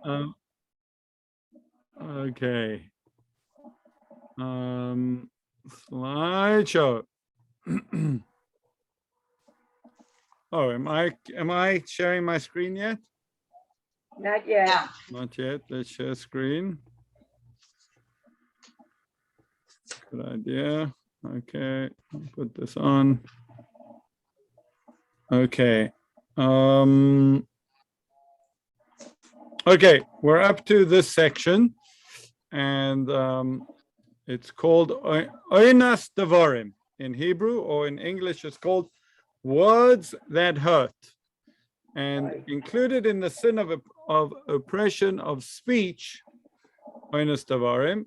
Um, okay. Slideshow. Oh, am I sharing my screen yet? Not yet. Yeah. Not yet. Let's share screen. Good idea. Okay, put this on. Okay. Okay, we're up to this section, and it's called Oinas Devarim in Hebrew, or in English, it's called words that hurt. And included in the sin of oppression of speech, Oinas Devarim,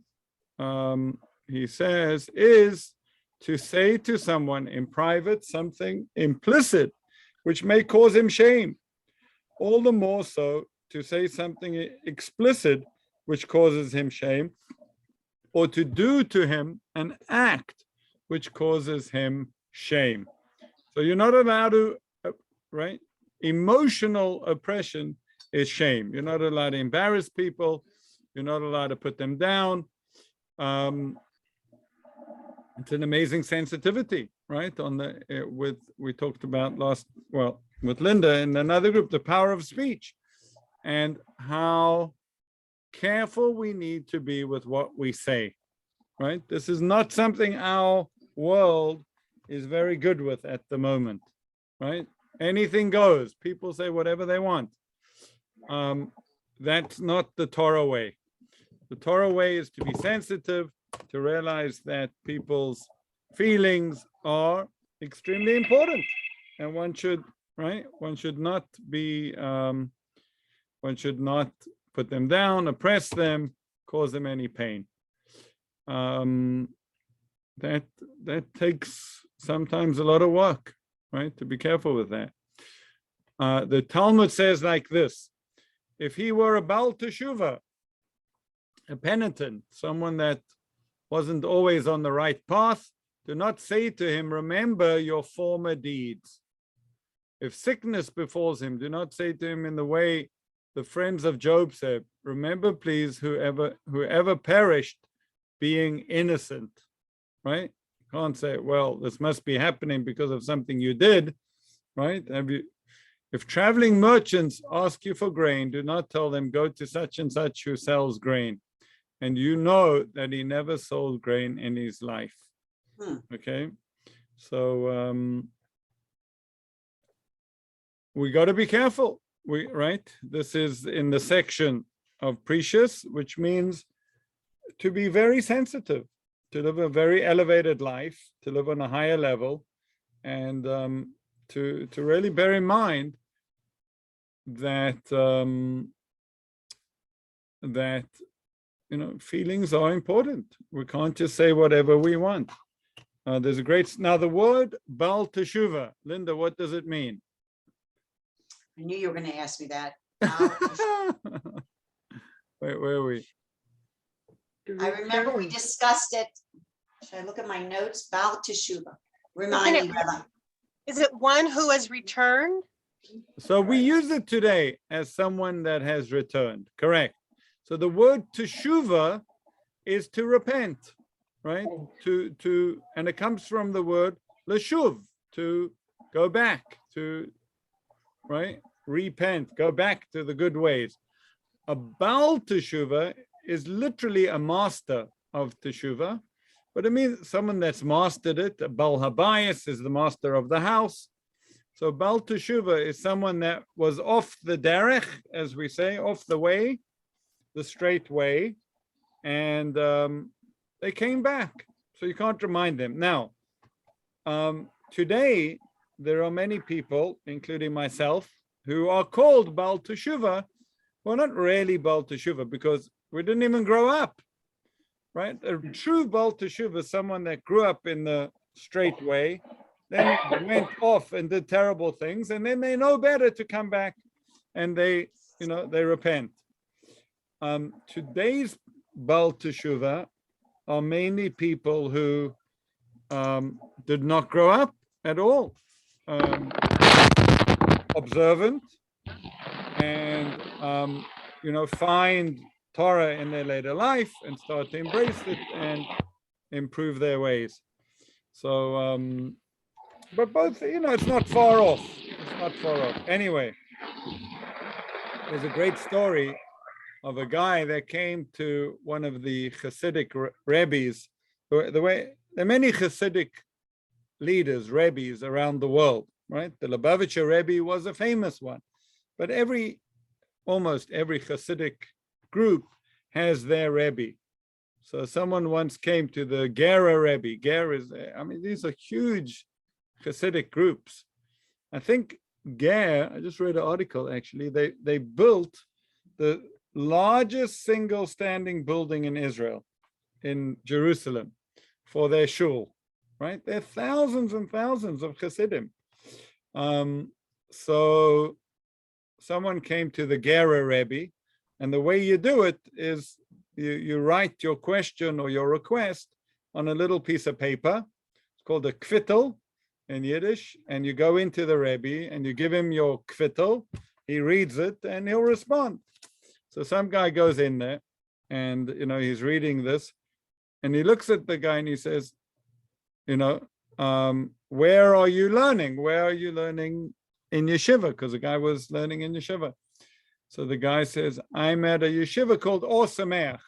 he says, is to say to someone in private something implicit, which may cause him shame. All the more so to say something explicit, which causes him shame, or to do to him an act which causes him shame. So you're not allowed to, right? Emotional oppression is shame. You're not allowed to embarrass people. You're not allowed to put them down. It's an amazing sensitivity, right? We talked about with Linda in another group, the power of speech, and how careful we need to be with what we say, right? This is not something our world is very good with at the moment, right? Anything goes. People say whatever they want. That's not the Torah way. The Torah way is to be sensitive, to realize that people's feelings are extremely important, and one should not be, one should not put them down, oppress them, cause them any pain. That takes sometimes a lot of work, right? To be careful with that. The Talmud says like this: if he were a Baal Teshuvah, a penitent, someone that wasn't always on the right path, do not say to him, remember your former deeds. If sickness befalls him, do not say to him in the way the friends of Job said, remember please whoever perished being innocent, right? You can't say, well, this must be happening because of something you did, right? If traveling merchants ask you for grain, do not tell them, go to such and such who sells grain. And you know that he never sold grain in his life. Okay, so we got to be careful. This is in the section of precious, which means to be very sensitive, to live a very elevated life, to live on a higher level, and to really bear in mind that feelings are important. We can't just say whatever we want. There's a great, now the word Baal Teshuvah, Linda, what does it mean? I knew you were going to ask me that. Where are we? I remember we discussed it. Should I look at my notes? Baal Teshuvah. Remind me, Rabbi. Is it one who has returned? So we use it today as someone that has returned, correct? So the word Teshuvah is to repent, right? And it comes from the word Leshuv, to go back, to, right? Repent, go back to the good ways. A Baal Teshuvah is literally a master of Teshuvah, but it means someone that's mastered it. A Baal Habayis is the master of the house. So Baal Teshuvah is someone that was off the derech, as we say, off the way, the straight way, and they came back. So you can't remind them. Now, today, there are many people, including myself, who are called Baal Teshuvah. Well, not really Baal Teshuvah, because we didn't even grow up, right? A true Baal Teshuvah is someone that grew up in the straight way, then went off and did terrible things, and then they know better to come back, and they repent. Today's Baal Teshuvah are mainly people who did not grow up at all, observant, and find Torah in their later life and start to embrace it and improve their ways. So, but both, it's not far off. It's not far off. Anyway, there's a great story of a guy that came to one of the Hasidic rabbis. There are many Hasidic leaders, rabbis around the world, right? The Lubavitcher Rebbe was a famous one, but almost every Hasidic group has their Rebbe. So someone once came to the Gera Rebbe. Gera these are huge Hasidic groups. I think Ger, I just read an article actually, they built the largest single standing building in Israel, in Jerusalem, for their shul, right? There are thousands and thousands of Hasidim. So someone came to the Gera Rebbe, and the way you do it is you write your question or your request on a little piece of paper. It's called a kvittel in Yiddish, and you go into the Rebbe and you give him your kvittel. He reads it and he'll respond. So some guy goes in there and, he's reading this and he looks at the guy and he says, where are you learning? Where are you learning in yeshiva? Because the guy was learning in yeshiva. So the guy says, I'm at a yeshiva called Or Sameach,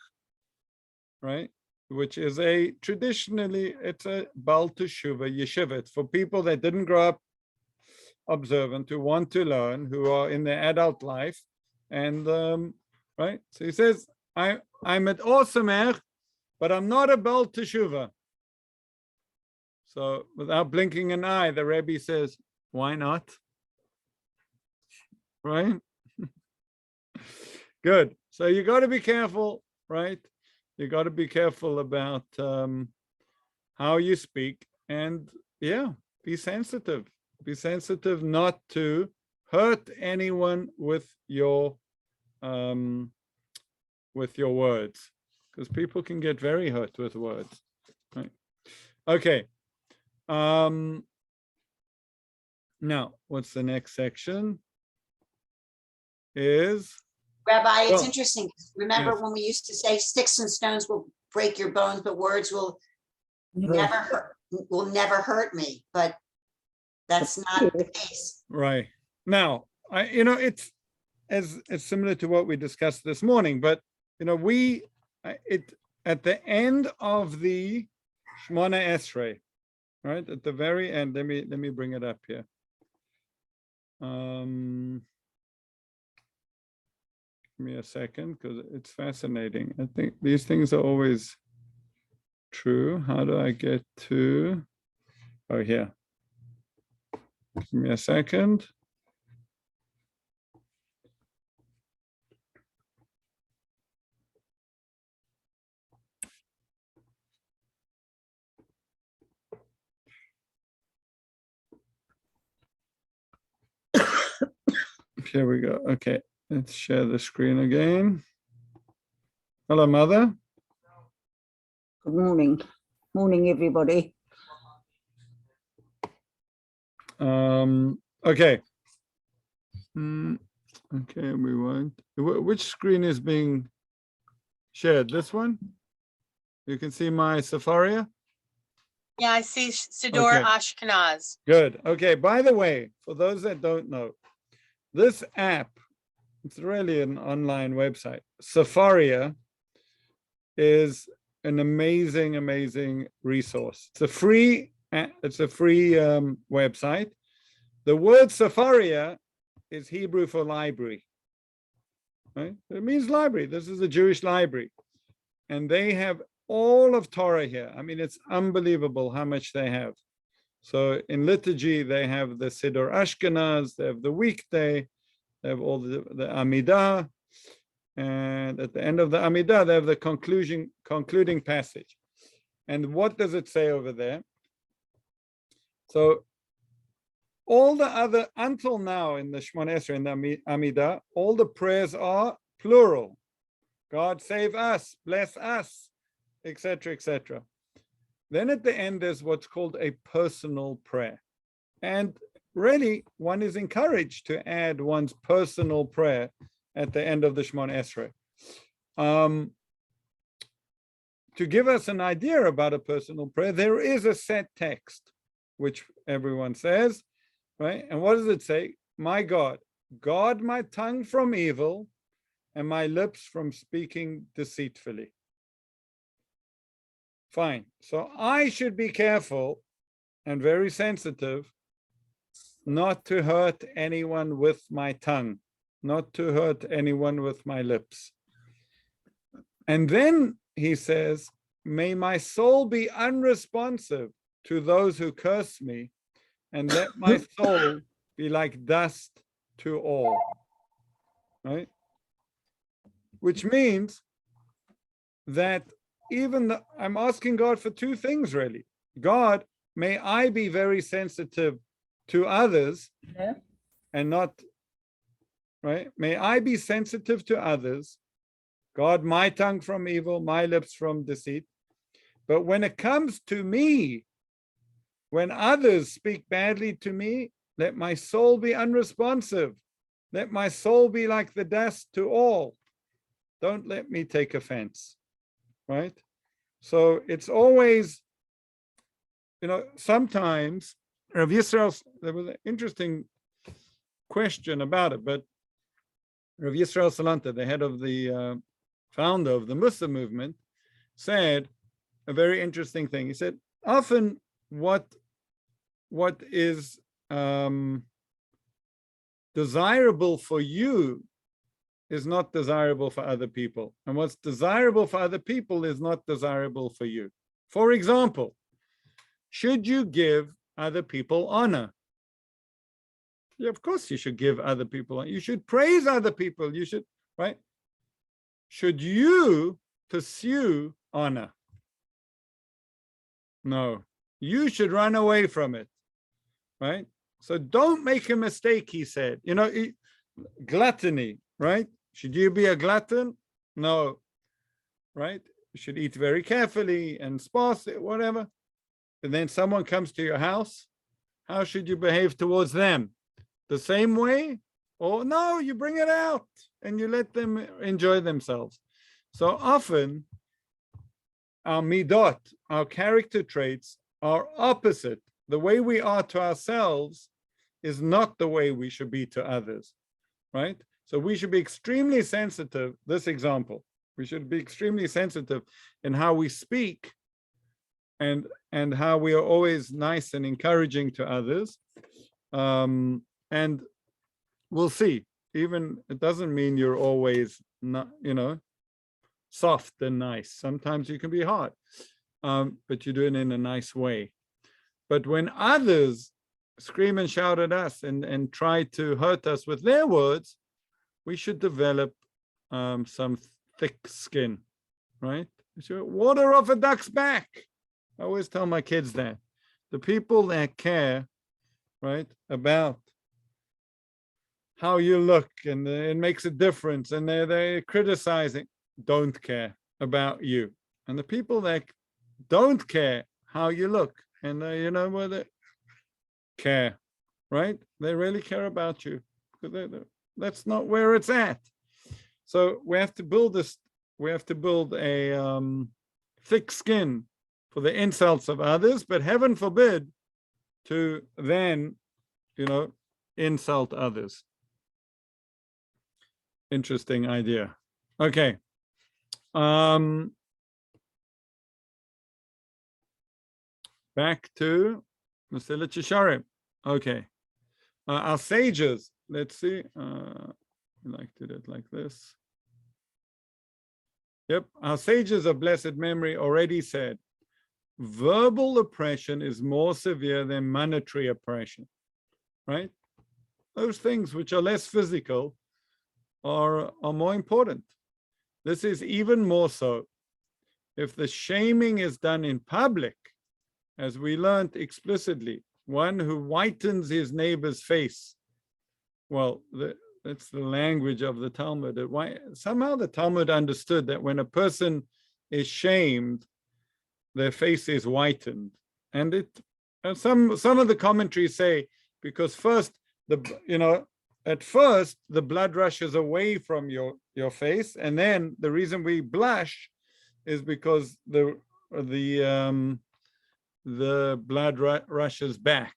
right? Which is it's a Baal Teshuvah yeshiva. It's for people that didn't grow up observant, who want to learn, who are in their adult life. And, right? So he says, I'm at Or Sameach, but I'm not a Baal Teshuvah. So without blinking an eye, the Rebbe says, why not? Right? Good. So you got to be careful, right? You got to be careful about how you speak, and be sensitive. Be sensitive not to hurt anyone with your words, because people can get very hurt with words. Right? Okay. Now, what's the next section? Rabbi, it's interesting. Remember when we used to say sticks and stones will break your bones, but words will never hurt me. But that's not the case. Right. Now, it's similar to what we discussed this morning, but at the end of the Shmona Esrei, right? At the very end, let me bring it up here. Give me a second, because it's fascinating. I think these things are always true. How do I get to? Oh, here. Give me a second. Here we go. Okay, let's share the screen again. Hello, Mother. Good morning. Morning, everybody. Okay. Okay, we won't. Which screen is being shared? This one? You can see my Safaria? Yeah, I see Sidor Okay. Ashkenaz. Good. Okay, by the way, for those that don't know, this app, it's really an online website. Safaria is an amazing, amazing resource. It's a free website. The word Safaria is Hebrew for library, right? It means library. This is a Jewish library. And they have all of Torah here. I mean, it's unbelievable how much they have. So in liturgy, they have the Siddur Ashkenaz, they have the weekday, they have all the Amidah, and at the end of the Amidah, they have the concluding passage. And what does it say over there? So all the other, until now in the Shemona Esrei and the Amidah, all the prayers are plural. God save us, bless us, etc., etc. Then at the end, there's what's called a personal prayer. And really, one is encouraged to add one's personal prayer at the end of the Shemon Esrei. To give us an idea about a personal prayer, there is a set text, which everyone says, right? And what does it say? My God, guard my tongue from evil and my lips from speaking deceitfully. Fine. So I should be careful and very sensitive not to hurt anyone with my tongue, not to hurt anyone with my lips. And then he says, may my soul be unresponsive to those who curse me, and let my soul be like dust to all. Right? Which means that I'm asking God for two things, really. God, may I be very sensitive to others, Yeah. and not, right? May I be sensitive to others. God, my tongue from evil, my lips from deceit. But when it comes to me, when others speak badly to me, let my soul be unresponsive. Let my soul be like the dust to all. Don't let me take offense, right? So it's always, sometimes Rav Yisrael, there was an interesting question about it, but Rav Yisrael Salanta, the head of the founder of the Musa movement, said a very interesting thing. He said, often what is desirable for you is not desirable for other people. And what's desirable for other people is not desirable for you. For example, should you give other people honor? Yeah, of course you should give other people honor. You should praise other people. You should, right? Should you pursue honor? No, you should run away from it, right? So don't make a mistake, he said. Gluttony, right? Should you be a glutton? No, right? You should eat very carefully and sparsely, whatever. And then someone comes to your house. How should you behave towards them? The same way? Or no, you bring it out and you let them enjoy themselves. So often, our midot, our character traits, are opposite. The way we are to ourselves is not the way we should be to others, right? So we should be extremely sensitive. This example, we should be extremely sensitive in how we speak and how we are always nice and encouraging to others. And we'll see. Even it doesn't mean you're always not, soft and nice. Sometimes you can be hard, but you do it in a nice way. But when others scream and shout at us and try to hurt us with their words, we should develop some thick skin, right? Water off a duck's back. I always tell my kids that. The people that care, right, about how you look and it makes a difference and they're criticizing, don't care about you. And the people that don't care how you look and where they care, right? They really care about you. That's not where it's at. So we have to build this. We have to build a thick skin for the insults of others, but heaven forbid to then, insult others. Interesting idea. Okay. Back to Mesilat Yesharim. Okay. Our sages, let's see. I like to do it like this. Yep. Our sages of blessed memory already said, verbal oppression is more severe than monetary oppression, right? Those things which are less physical are more important. This is even more so if the shaming is done in public, as we learned explicitly, one who whitens his neighbor's face. Well, that's the language of the Talmud. Somehow the Talmud understood that when a person is shamed, their face is whitened. And some of the commentaries say, because first, at first the blood rushes away from your face, and then the reason we blush is because the blood rushes back.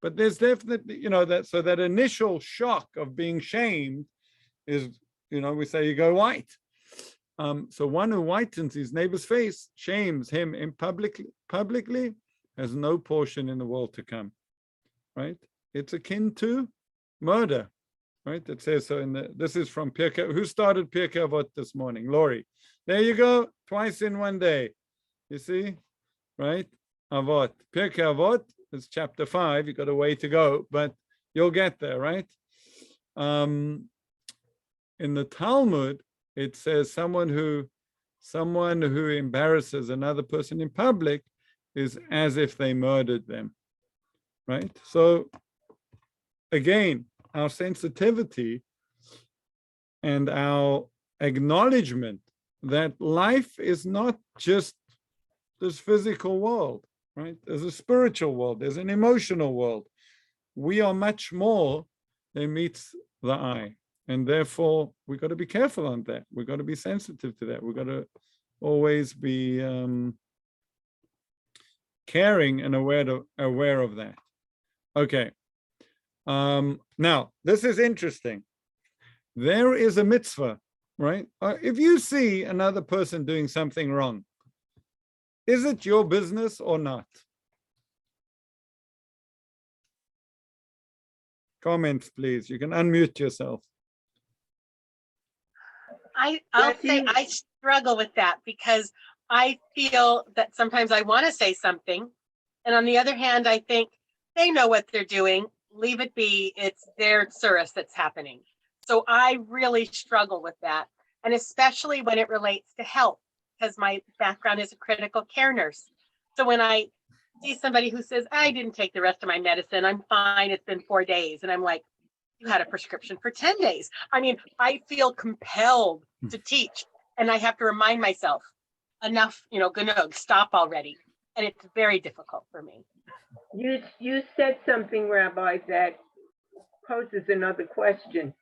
But there's definitely, that initial shock of being shamed is, we say you go white. So one who whitens his neighbor's face, shames him in publicly, has no portion in the world to come, right? It's akin to murder, right? It says so this is from Pirkei. Who started Pirkei Avot this morning? Lori. There you go, twice in one day. You see, right? Avot. Pirkei Avot is chapter 5. You got a way to go, but you'll get there, right? In the Talmud, it says someone who embarrasses another person in public is as if they murdered them, right? So again, our sensitivity and our acknowledgement that life is not just this physical world, right? There's a spiritual world, there's an emotional world. We are much more than meets the eye. And therefore, we've got to be careful on that. We've got to be sensitive to that. We've got to always be caring and aware of that. Okay. Now, this is interesting. There is a mitzvah, right? If you see another person doing something wrong, is it your business or not? Comments, please. You can unmute yourself. I'll say I struggle with that because I feel that sometimes I want to say something. And on the other hand, I think they know what they're doing. Leave it be. It's their tsuris that's happening. So I really struggle with that. And especially when it relates to health, because my background is a critical care nurse. So when I see somebody who says, I didn't take the rest of my medicine, I'm fine, it's been 4 days. And I'm like, you had a prescription for 10 days. I mean, I feel compelled to teach, and I have to remind myself, enough, Ganog, stop already. And it's very difficult for me. You said something, Rabbi, that poses another question.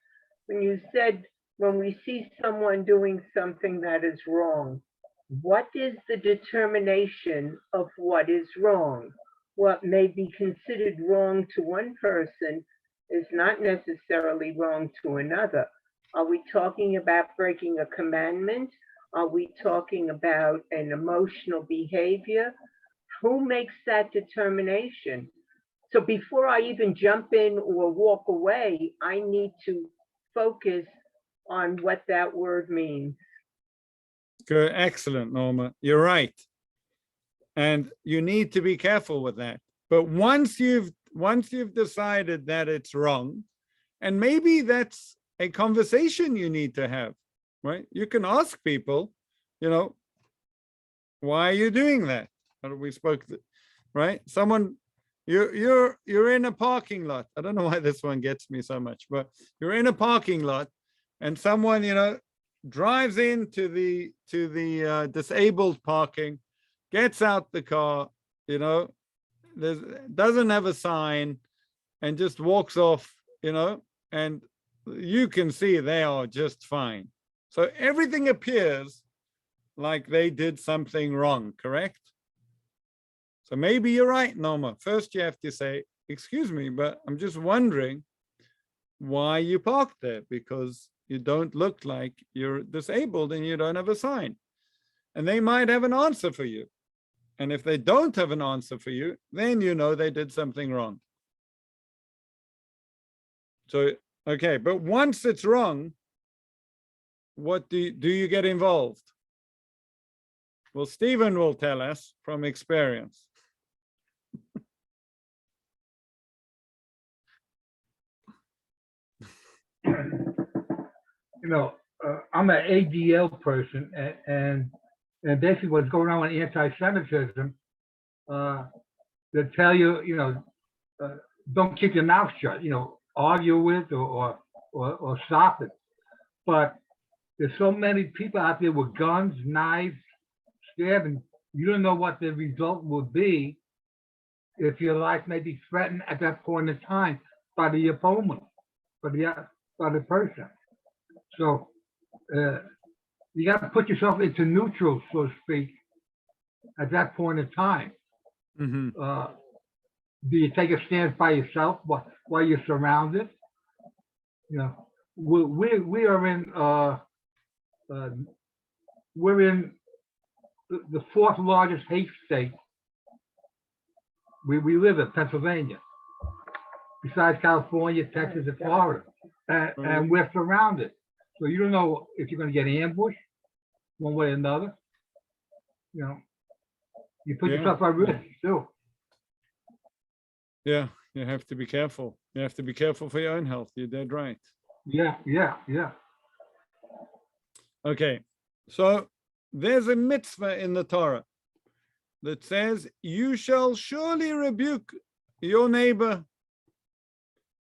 When you said, when we see someone doing something that is wrong, what is the determination of what is wrong? What may be considered wrong to one person is not necessarily wrong to another. Are we talking about breaking a commandment? Are we talking about an emotional behavior? Who makes that determination? So before I even jump in or walk away, I need to focus on what that word means. Good, excellent, Norma. You're right. And you need to be careful with that. But once you've decided that it's wrong, and maybe that's a conversation you need to have, right? You can ask people, why are you doing that? We spoke, right? Someone, you're in a parking lot. I don't know why this one gets me so much, but you're in a parking lot, and someone, drives into the disabled parking, gets out the car, doesn't have a sign, and just walks off, and you can see they are just fine. So everything appears like they did something wrong, correct? So maybe you're right, Norma. First you have to say, excuse me, but I'm just wondering why you parked there, because you don't look like you're disabled and you don't have a sign. And they might have an answer for you. And if they don't have an answer for you, then they did something wrong. So, okay, but once it's wrong, what do you get involved? Well, Stephen will tell us from experience. I'm an ADL person, and basically what's going on with anti-Semitism, they tell you, don't keep your mouth shut, argue with or stop it. But there's so many people out there with guns, knives, stabbing. You don't know what the result will be if your life may be threatened at that point in time by the opponent. for the other person. So you got to put yourself into neutral, so to speak, at that point in time. Mhm. Do you take a stance by yourself while you're surrounded? You know, we are in we're in the fourth largest hate state. We live in Pennsylvania, besides California, Texas, and Florida, and we're surrounded. So you don't know if you're going to get ambushed one way or another. You know, you put Yeah. yourself at risk too. Yeah, you have to be careful. You have to be careful for your own health. You're dead right. Yeah. Okay, so there's a mitzvah in the Torah that says, you shall surely rebuke your neighbor.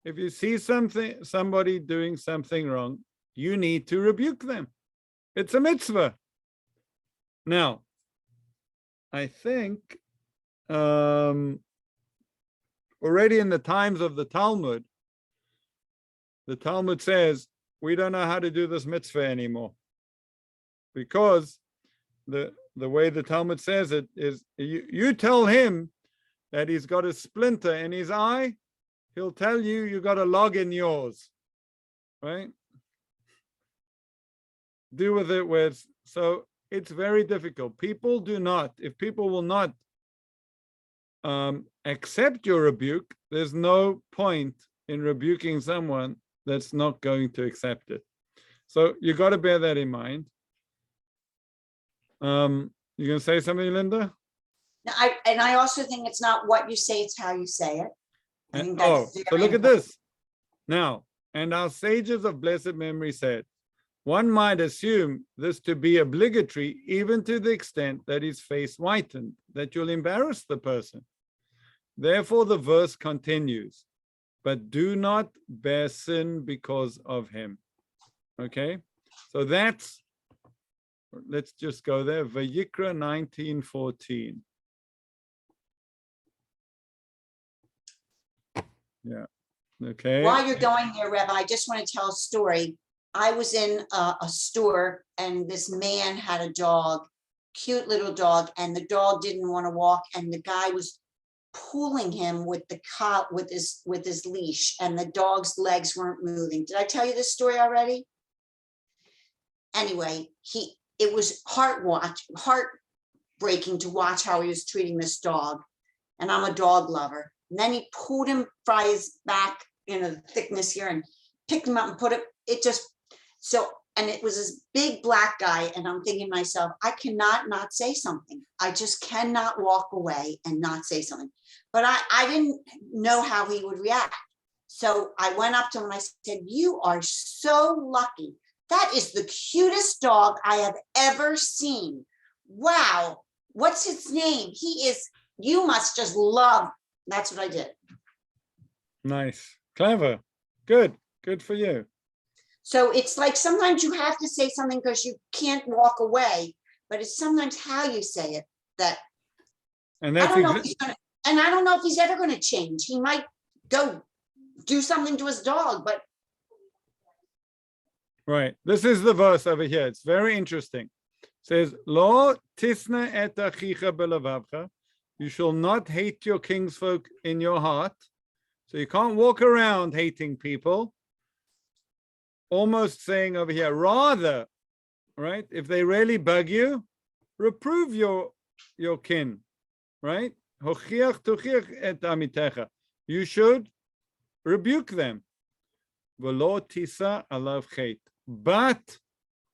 If you see somebody doing something wrong, you need to rebuke them. It's a mitzvah. Now, I think already in the times of the Talmud says, we don't know how to do this mitzvah anymore. Because the way the Talmud says it is, you tell him that he's got a splinter in his eye, he'll tell you you got a log in yours, right? Do with it with, so it's very difficult. People do not, if people will not accept your rebuke, there's no point in rebuking someone that's not going to accept it. So you got to bear that in mind. You gonna say something, Linda? No, I also think it's not what you say, it's how you say it. I think that's So very look at important. this. Now, and our sages of blessed memory said, one might assume this to be obligatory, even to the extent that his face whitened, that you'll embarrass the person. Therefore, the verse continues, but do not bear sin because of him. Okay, so that's, let's just go there. Vayikra 19:14. Yeah. Okay. While you're going there, Rebbe, I just want to tell a story. I was in a store and this man had a dog, cute little dog, and the dog didn't want to walk, and the guy was pulling him with the cot with his leash, and the dog's legs weren't moving. Did I tell you this story already? Anyway, it was heartbreaking to watch how he was treating this dog, and I'm a dog lover. And then he pulled him by his back, the thickness here, and picked him up and put it just so. And it was this big black guy, and I'm thinking to myself, I cannot not say something. I just cannot walk away and not say something. But I didn't know how he would react. So I went up to him and I said, you are so lucky. That is the cutest dog I have ever seen. Wow. What's his name? You must just love. That's what I did. Nice. Clever. Good for you. So it's like sometimes you have to say something because you can't walk away, but it's sometimes how you say it that. And that's I don't know if he's ever going to change. He might go do something to his dog, but. Right. This is the verse over here. It's very interesting. It says, Lo tisna et achicha belavavcha. You shall not hate your kinsfolk in your heart. So you can't walk around hating people. Almost saying over here, rather, right? If they really bug you, reprove your kin, right? You should rebuke them. But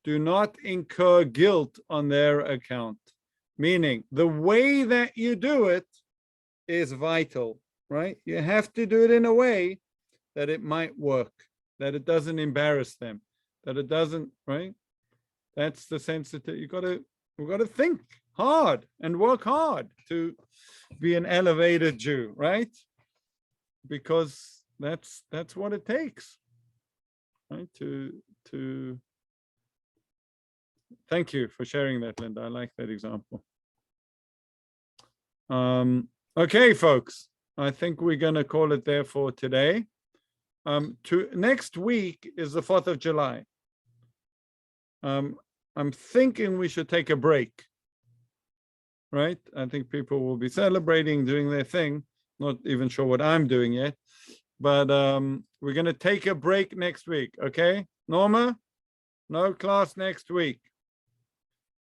do not incur guilt on their account. Meaning, the way that you do it is vital, right? You have to do it in a way that it might work, that it doesn't embarrass them, that it doesn't, right? That's the sensitive. We've got to think hard and work hard to be an elevated Jew, right? Because that's what it takes, right? To thank you for sharing that, Linda. I like that example. Okay, folks, I think we're going to call it there for today. to next week is the 4th of July. I'm thinking we should take a break. Right? I think people will be celebrating, doing their thing. Not even sure what I'm doing yet. But we're going to take a break next week. Okay? Norma? No class next week.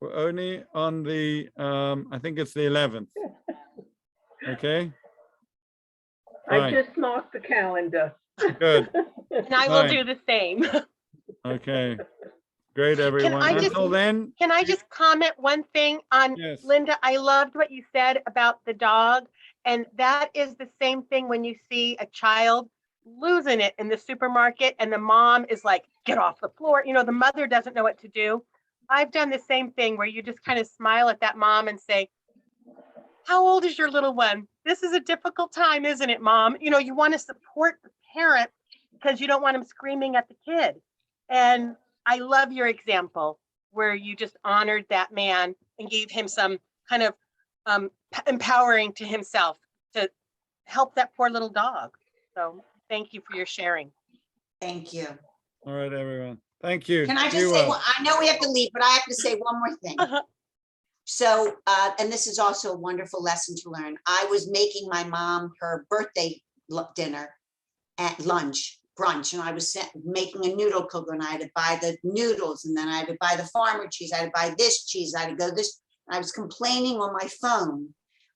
We're only on the, I think it's the 11th. Okay? I Fine. just marked the calendar. Good. And I will Fine. do the same. Okay. Great, everyone. I just- Until then, Can I just comment one thing on yes. Linda? I loved what you said about the dog. And that is the same thing when you see a child losing it in the supermarket and the mom is like, get off the floor. You know, the mother doesn't know what to do. I've done the same thing where you just kind of smile at that mom and say, how old is your little one? This is a difficult time, isn't it, mom? You know, you want to support the parent because you don't want him screaming at the kid. And I love your example where you just honored that man and gave him some kind of empowering to himself to help that poor little dog. So thank you for your sharing. Thank you. All right, everyone. Thank you. Can I Be just say, well. I know we have to leave, but I have to say one more thing. So, and this is also a wonderful lesson to learn. I was making my mom her birthday dinner at lunch, brunch, and I was making a noodle cooker, and I had to buy the noodles, and then I had to buy the farmer cheese, I had to buy this cheese, I had to go this. And I was complaining on my phone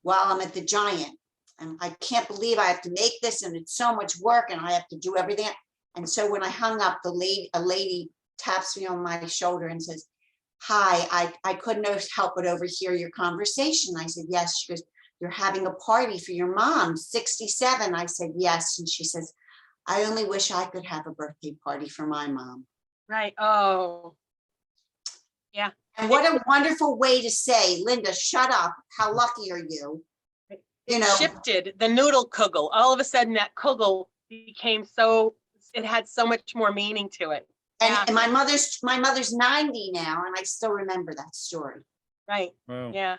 while I'm at the Giant. And I can't believe I have to make this, and it's so much work, and I have to do everything. And so when I hung up, a lady taps me on my shoulder and says, hi, I couldn't help but overhear your conversation. I said, yes. She goes, you're having a party for your mom, 67. I said, yes. And she says, I only wish I could have a birthday party for my mom. Right. Oh, yeah. And what a wonderful way to say, Linda, shut up. How lucky are you? You know, Shifted the noodle kugel. All of a sudden that kugel became so, it had so much more meaning to it. and my mother's 90 now, and I still remember that story. Right. Wow. Yeah.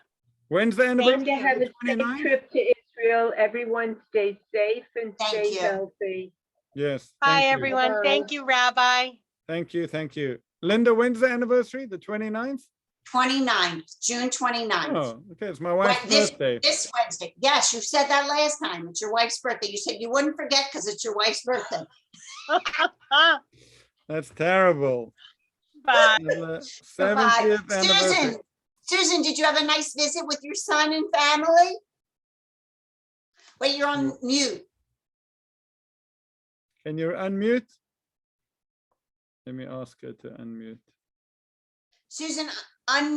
When's the anniversary? Linda, have a safe 29th? trip to Israel. Everyone stay safe and Thank stay you. healthy. Yes. Bye, thank you. everyone. Bye-bye. Thank you, Rabbi. Thank you. Thank you. Linda, when's the anniversary? The 29th? 29th, June 29th. Oh, okay. It's my wife's birthday. This Wednesday. Yes, you said that last time. It's your wife's birthday. You said you wouldn't forget because it's your wife's birthday. That's terrible. Bye. Bye. 70th anniversary. Susan, did you have a nice visit with your son and family? Wait, you're on mute. Can you unmute? Let me ask her to unmute. Susan, unmute.